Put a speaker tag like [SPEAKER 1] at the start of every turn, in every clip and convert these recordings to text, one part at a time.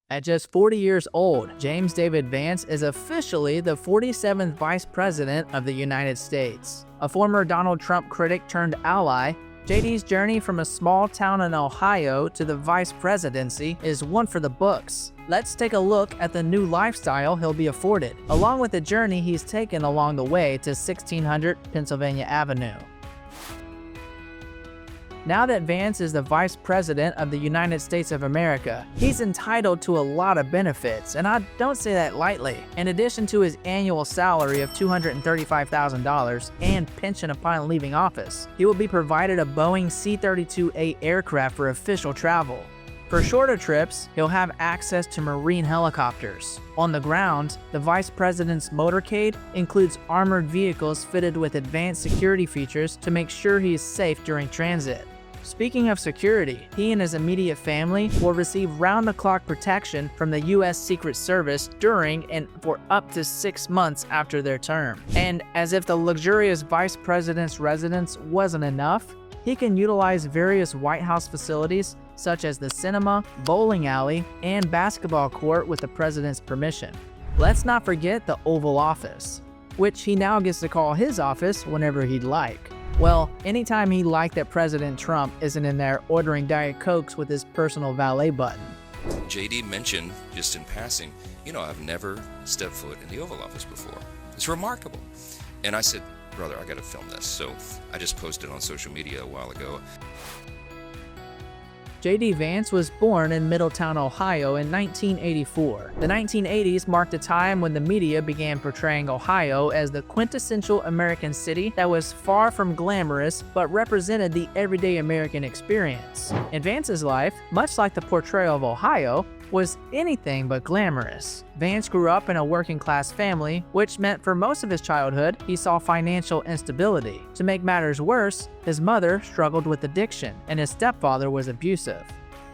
[SPEAKER 1] At just 40 years old, James David Vance is officially the 47th Vice President of the United States. A former Donald Trump critic turned ally, JD's journey from a small town in Ohio to the vice presidency is one for the books. Let's take a look at the new lifestyle he'll be afforded, along with the journey he's taken along the way to 1600 Pennsylvania Avenue. Now that Vance is the Vice President of the United States of America, he's entitled to a lot of benefits, and I don't say that lightly. In addition to his annual salary of $235,000 and pension upon leaving office, he will be provided a Boeing C-32A aircraft for official travel. For shorter trips, he'll have access to Marine helicopters. On the ground, the Vice President's motorcade includes armored vehicles fitted with advanced security features to make sure he is safe during transit. Speaking of security, he and his immediate family will receive round-the-clock protection from the U.S. Secret Service during and for up to 6 months after their term. And as if the luxurious Vice President's residence wasn't enough, he can utilize various White House facilities such as the cinema, bowling alley, and basketball court with the President's permission. Let's not forget the Oval Office, which he now gets to call his office whenever he'd like. Well, anytime he liked that President Trump isn't in there ordering Diet Cokes with his personal valet button.
[SPEAKER 2] JD mentioned, just in passing, I've never stepped foot in the Oval Office before. It's remarkable. And I said, brother, I gotta film this. So I just posted on social media a while ago.
[SPEAKER 1] JD Vance was born in Middletown, Ohio in 1984. The 1980s marked a time when the media began portraying Ohio as the quintessential American city that was far from glamorous but represented the everyday American experience. In Vance's life, much like the portrayal of Ohio, was anything but glamorous. Vance grew up in a working-class family, which meant for most of his childhood, he saw financial instability. To make matters worse, his mother struggled with addiction, and his stepfather was abusive.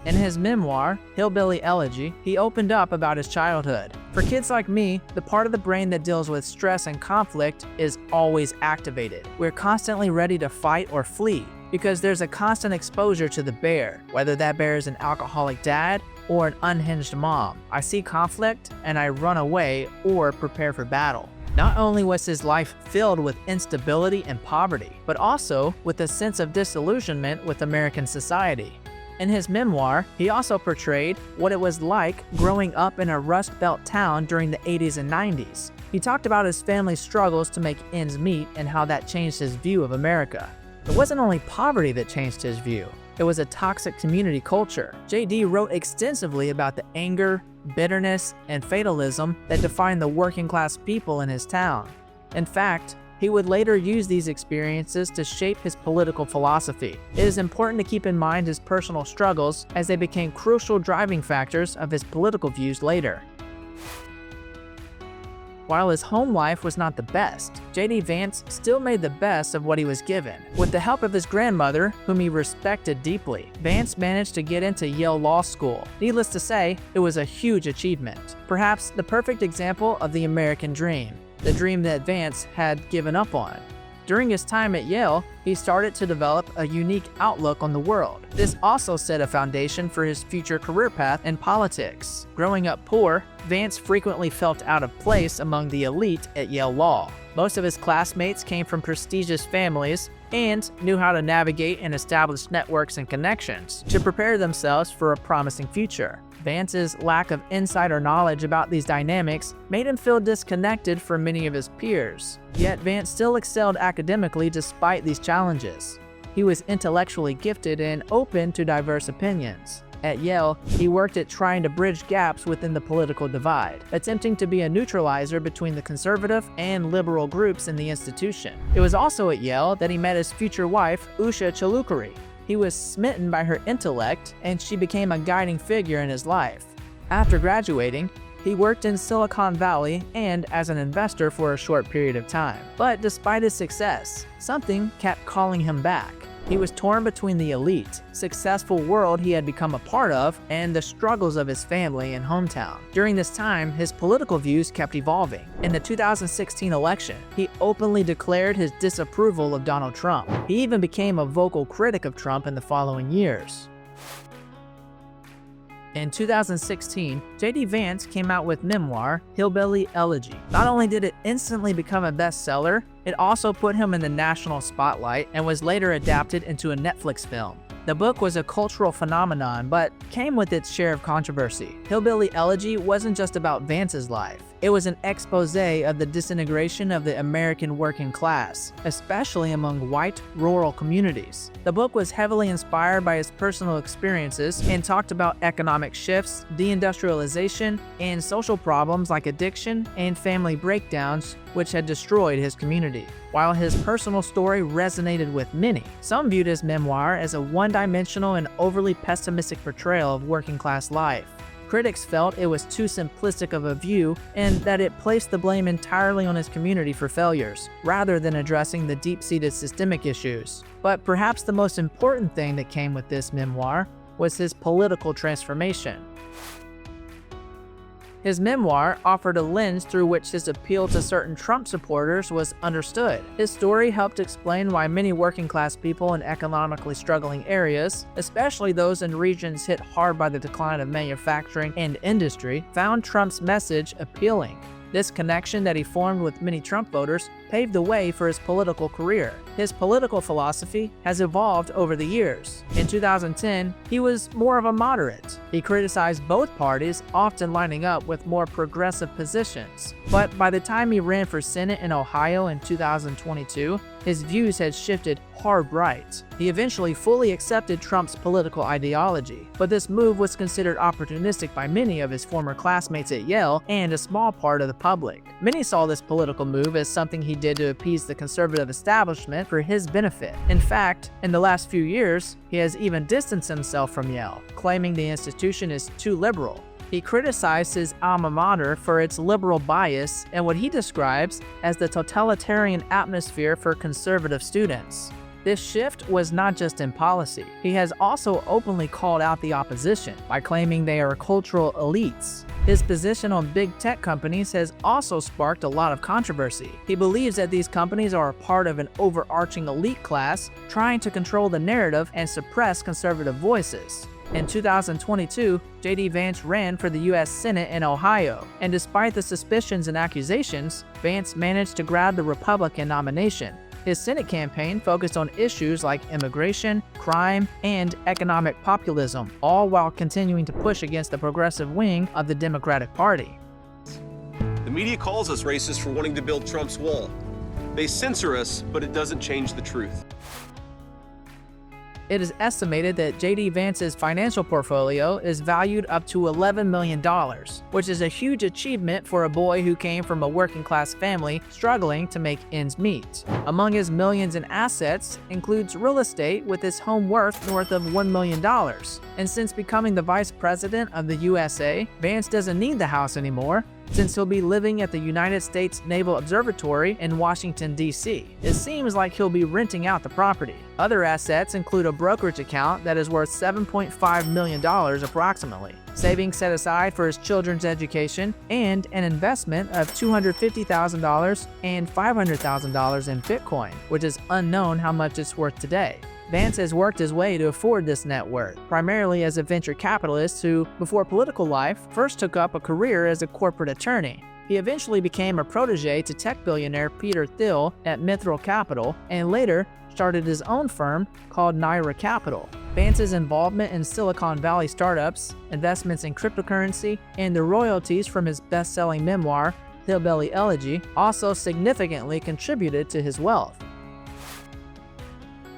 [SPEAKER 1] In his memoir, Hillbilly Elegy, he opened up about his childhood. For kids like me, the part of the brain that deals with stress and conflict is always activated. We're constantly ready to fight or flee, because there's a constant exposure to the bear, whether that bear is an alcoholic dad or an unhinged mom. I see conflict and I run away or prepare for battle. Not only was his life filled with instability and poverty, but also with a sense of disillusionment with American society. In his memoir, he also portrayed what it was like growing up in a Rust Belt town during the 80s and 90s. He talked about his family's struggles to make ends meet and how that changed his view of America. It wasn't only poverty that changed his view. It was a toxic community culture. JD wrote extensively about the anger, bitterness, and fatalism that defined the working-class people in his town. In fact, he would later use these experiences to shape his political philosophy. It is important to keep in mind his personal struggles as they became crucial driving factors of his political views later. While his home life was not the best, JD Vance still made the best of what he was given. With the help of his grandmother, whom he respected deeply, Vance managed to get into Yale Law School. Needless to say, it was a huge achievement. Perhaps the perfect example of the American dream, the dream that Vance had given up on. During his time at Yale, he started to develop a unique outlook on the world. This also set a foundation for his future career path in politics. Growing up poor, Vance frequently felt out of place among the elite at Yale Law. Most of his classmates came from prestigious families and knew how to navigate and establish networks and connections to prepare themselves for a promising future. Vance's lack of insider knowledge about these dynamics made him feel disconnected from many of his peers. Yet Vance still excelled academically despite these challenges. He was intellectually gifted and open to diverse opinions. At Yale, he worked at trying to bridge gaps within the political divide, attempting to be a neutralizer between the conservative and liberal groups in the institution. It was also at Yale that he met his future wife, Usha Chalukuri. He was smitten by her intellect, and she became a guiding figure in his life. After graduating, he worked in Silicon Valley and as an investor for a short period of time. But despite his success, something kept calling him back. He was torn between the elite, successful world he had become a part of and the struggles of his family and hometown. During this time, his political views kept evolving. In the 2016 election, he openly declared his disapproval of Donald Trump. He even became a vocal critic of Trump in the following years. In 2016, JD Vance came out with memoir Hillbilly Elegy. Not only did it instantly become a bestseller, it also put him in the national spotlight and was later adapted into a Netflix film. The book was a cultural phenomenon, but came with its share of controversy. Hillbilly Elegy wasn't just about Vance's life. It was an expose of the disintegration of the American working class, especially among white, rural communities. The book was heavily inspired by his personal experiences and talked about economic shifts, deindustrialization, and social problems like addiction and family breakdowns, which had destroyed his community. While his personal story resonated with many, some viewed his memoir as a one-dimensional and overly pessimistic portrayal of working-class life. Critics felt it was too simplistic of a view and that it placed the blame entirely on his community for failures, rather than addressing the deep-seated systemic issues. But perhaps the most important thing that came with this memoir was his political transformation. His memoir offered a lens through which his appeal to certain Trump supporters was understood. His story helped explain why many working-class people in economically struggling areas, especially those in regions hit hard by the decline of manufacturing and industry, found Trump's message appealing. This connection that he formed with many Trump voters paved the way for his political career. His political philosophy has evolved over the years. In 2010, he was more of a moderate. He criticized both parties, often lining up with more progressive positions. But by the time he ran for Senate in Ohio in 2022, his views had shifted hard right. He eventually fully accepted Trump's political ideology, but this move was considered opportunistic by many of his former classmates at Yale and a small part of the public. Many saw this political move as something he did to appease the conservative establishment for his benefit. In fact, in the last few years, he has even distanced himself from Yale, claiming the institution is too liberal. He criticized his alma mater for its liberal bias and what he describes as the totalitarian atmosphere for conservative students. This shift was not just in policy. He has also openly called out the opposition by claiming they are cultural elites. His position on big tech companies has also sparked a lot of controversy. He believes that these companies are a part of an overarching elite class trying to control the narrative and suppress conservative voices. In 2022, JD Vance ran for the U.S. Senate in Ohio, and despite the suspicions and accusations, Vance managed to grab the Republican nomination. His Senate campaign focused on issues like immigration, crime, and economic populism, all while continuing to push against the progressive wing of the Democratic Party.
[SPEAKER 3] The media calls us racist for wanting to build Trump's wall. They censor us, but it doesn't change the truth.
[SPEAKER 1] It is estimated that JD Vance's financial portfolio is valued up to $11 million, which is a huge achievement for a boy who came from a working-class family struggling to make ends meet. Among his millions in assets includes real estate, with his home worth north of $1 million. And since becoming the vice president of the USA, Vance doesn't need the house anymore, since he'll be living at the United States Naval Observatory in Washington, D.C. It seems like he'll be renting out the property. Other assets include a brokerage account that is worth $7.5 million approximately, savings set aside for his children's education, and an investment of $250,000 and $500,000 in Bitcoin, which is unknown how much it's worth today. Vance has worked his way to afford this net worth, primarily as a venture capitalist who, before political life, first took up a career as a corporate attorney. He eventually became a protege to tech billionaire Peter Thiel at Mithril Capital, and later started his own firm called Naira Capital. Vance's involvement in Silicon Valley startups, investments in cryptocurrency, and the royalties from his best-selling memoir, Hillbilly Elegy, also significantly contributed to his wealth.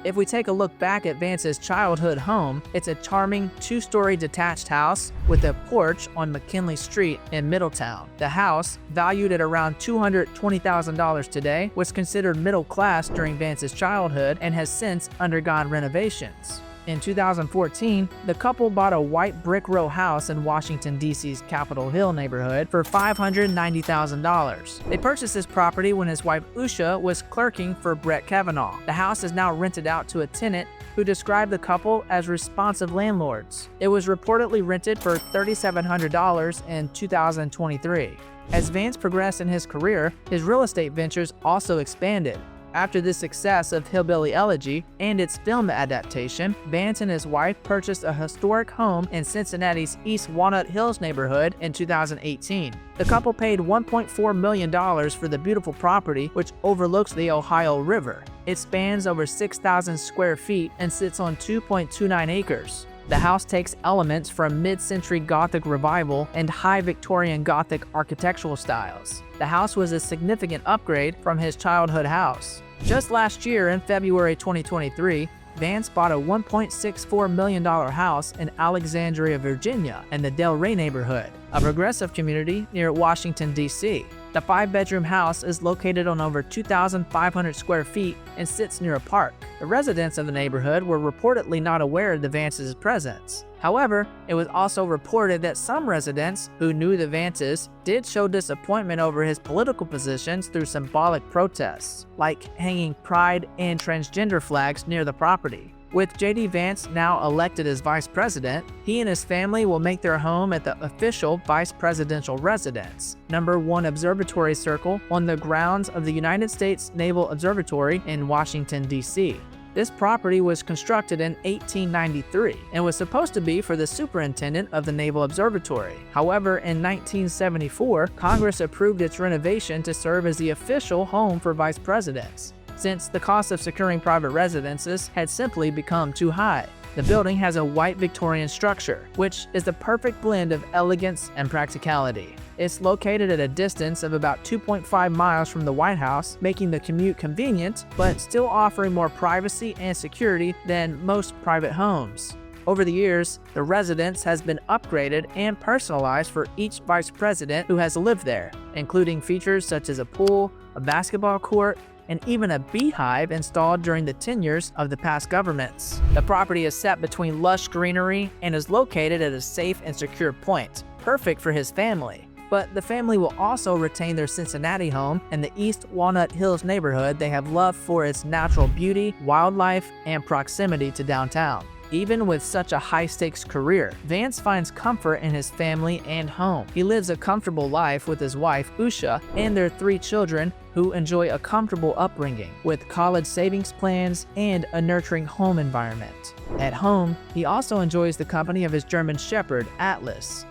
[SPEAKER 1] If we take a look back at Vance's childhood home, it's a charming two-story detached house with a porch on McKinley Street in Middletown. The house, valued at around $220,000 today, was considered middle class during Vance's childhood and has since undergone renovations. In 2014, the couple bought a white brick row house in Washington, D.C.'s Capitol Hill neighborhood for $590,000. They purchased this property when his wife Usha was clerking for Brett Kavanaugh. The house is now rented out to a tenant who described the couple as responsive landlords. It was reportedly rented for $3,700 in 2023. As Vance progressed in his career, his real estate ventures also expanded. After the success of Hillbilly Elegy and its film adaptation, Vance and his wife purchased a historic home in Cincinnati's East Walnut Hills neighborhood in 2018. The couple paid $1.4 million for the beautiful property, which overlooks the Ohio River. It spans over 6,000 square feet and sits on 2.29 acres. The house takes elements from mid-century Gothic revival and high Victorian Gothic architectural styles. The house was a significant upgrade from his childhood house. Just last year, in February 2023, Vance bought a $1.64 million house in Alexandria, Virginia, in the Del Rey neighborhood, a progressive community near Washington, D.C. The 5-bedroom house is located on over 2,500 square feet and sits near a park. The residents of the neighborhood were reportedly not aware of the Vances' presence. However, it was also reported that some residents who knew the Vances did show disappointment over his political positions through symbolic protests, like hanging pride and transgender flags near the property. With JD Vance now elected as vice president, he and his family will make their home at the official vice presidential residence, No. 1 Observatory Circle, on the grounds of the United States Naval Observatory in Washington, D.C. This property was constructed in 1893 and was supposed to be for the superintendent of the Naval Observatory. However, in 1974, Congress approved its renovation to serve as the official home for vice presidents, since the cost of securing private residences had simply become too high. The building has a white Victorian structure, which is the perfect blend of elegance and practicality. It's located at a distance of about 2.5 miles from the White House, making the commute convenient, but still offering more privacy and security than most private homes. Over the years, the residence has been upgraded and personalized for each vice president who has lived there, including features such as a pool, a basketball court, and even a beehive installed during the tenures of the past governments. The property is set between lush greenery and is located at a safe and secure point, perfect for his family. But the family will also retain their Cincinnati home in the East Walnut Hills neighborhood they have loved for its natural beauty, wildlife, and proximity to downtown. Even with such a high-stakes career, Vance finds comfort in his family and home. He lives a comfortable life with his wife, Usha, and their 3 children who enjoy a comfortable upbringing, with college savings plans and a nurturing home environment. At home, he also enjoys the company of his German Shepherd, Atlas.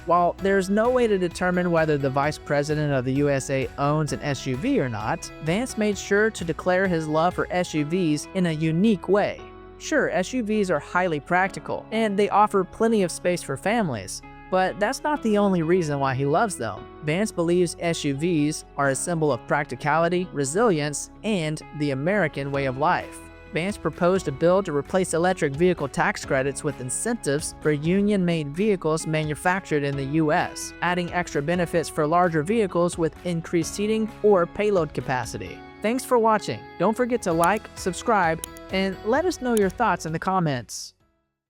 [SPEAKER 1] While there's no way to determine whether the Vice President of the USA owns an SUV or not, Vance made sure to declare his love for SUVs in a unique way. Sure, SUVs are highly practical, and they offer plenty of space for families, but that's not the only reason why he loves them. Vance believes SUVs are a symbol of practicality, resilience, and the American way of life. Vance proposed a bill to replace electric vehicle tax credits with incentives for union-made vehicles manufactured in the U.S., adding extra benefits for larger vehicles with increased seating or payload capacity. Thanks for watching. Don't forget to like, subscribe, and let us know your thoughts in the comments.